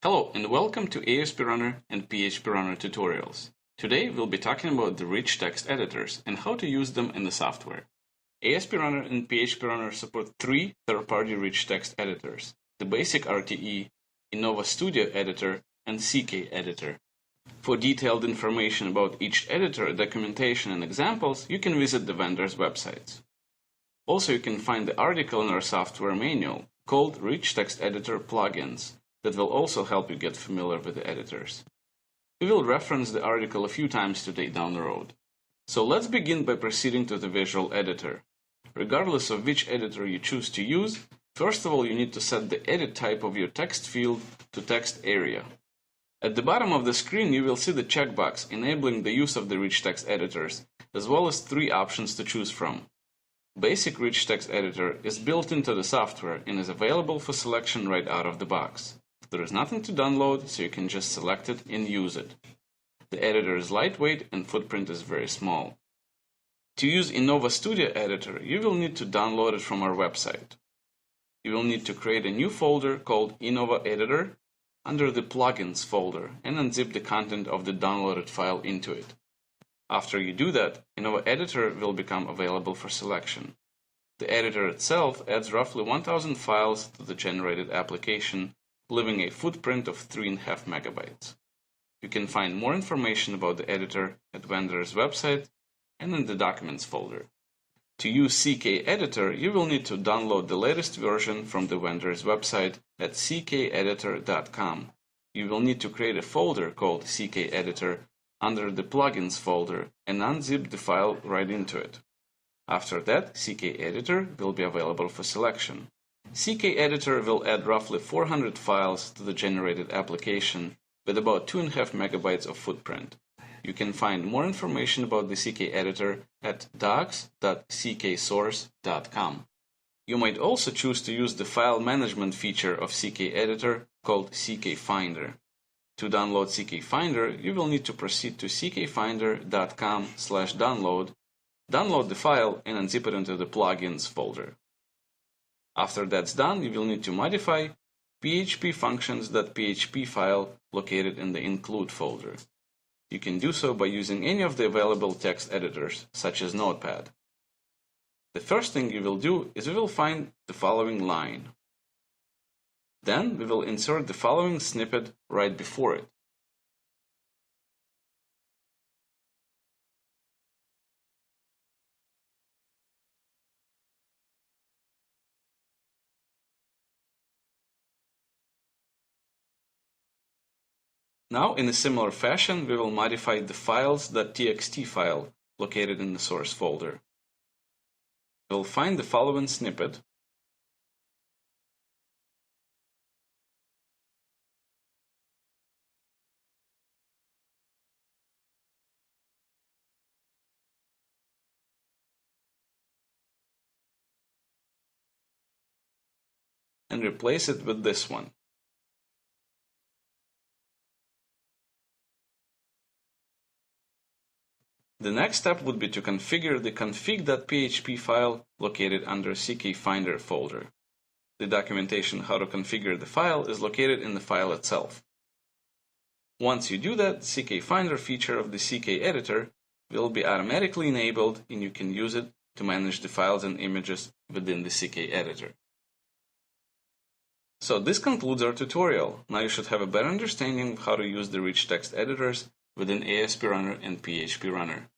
Hello and welcome to ASP Runner and PHP Runner tutorials. Today we'll be talking about the rich text editors and how to use them in the software. ASP Runner and PHP Runner support three third-party rich text editors: the basic RTE, Innova Studio editor, and CK editor. For detailed information about each editor, documentation, and examples, you can visit the vendors' websites. Also, you can find the article in our software manual called Rich Text Editor Plugins that will also help you get familiar with the editors. We will reference the article a few times today down the road. So let's begin by proceeding to the visual editor. Regardless of which editor you choose to use, first of all you need to set the edit type of your text field to text area. At the bottom of the screen you will see the checkbox enabling the use of the rich text editors, as well as three options to choose from. Basic Rich Text Editor is built into the software and is available for selection right out of the box. There is nothing to download, so you can just select it and use it. The editor is lightweight and footprint is very small. To use Innova Studio Editor, you will need to download it from our website. You will need to create a new folder called Innova Editor under the Plugins folder and unzip the content of the downloaded file into it. After you do that, Innova Editor will become available for selection. The editor itself adds roughly 1000 files to the generated application, leaving a footprint of 3.5 megabytes. You can find more information about the editor at vendor's website and in the Documents folder. To use CK Editor, you will need to download the latest version from the vendor's website at ckeditor.com. You will need to create a folder called CK Editor under the Plugins folder and unzip the file right into it. After that, CK Editor will be available for selection. CK Editor will add roughly 400 files to the generated application with about 2.5 megabytes of footprint. You can find more information about the CK Editor at docs.cksource.com. You might also choose to use the file management feature of CK Editor called CKFinder. To download CKFinder, you will need to proceed to ckfinder.com/download, download the file, and unzip it into the Plugins folder. After that's done, you will need to modify phpfunctions.php file located in the include folder. You can do so by using any of the available text editors, such as Notepad. The first thing you will do is we will find the following line. Then we will insert the following snippet right before it. Now, in a similar fashion, we will modify the files.txt file located in the source folder. We will find the following snippet, and replace it with this one. The next step would be to configure the config.php file located under CKFinder folder. The documentation how to configure the file is located in the file itself. Once you do that, the CKFinder feature of the CK editor will be automatically enabled and you can use it to manage the files and images within the CK editor. So this concludes our tutorial. Now you should have a better understanding of how to use the rich text editors within ASP Runner and PHP Runner.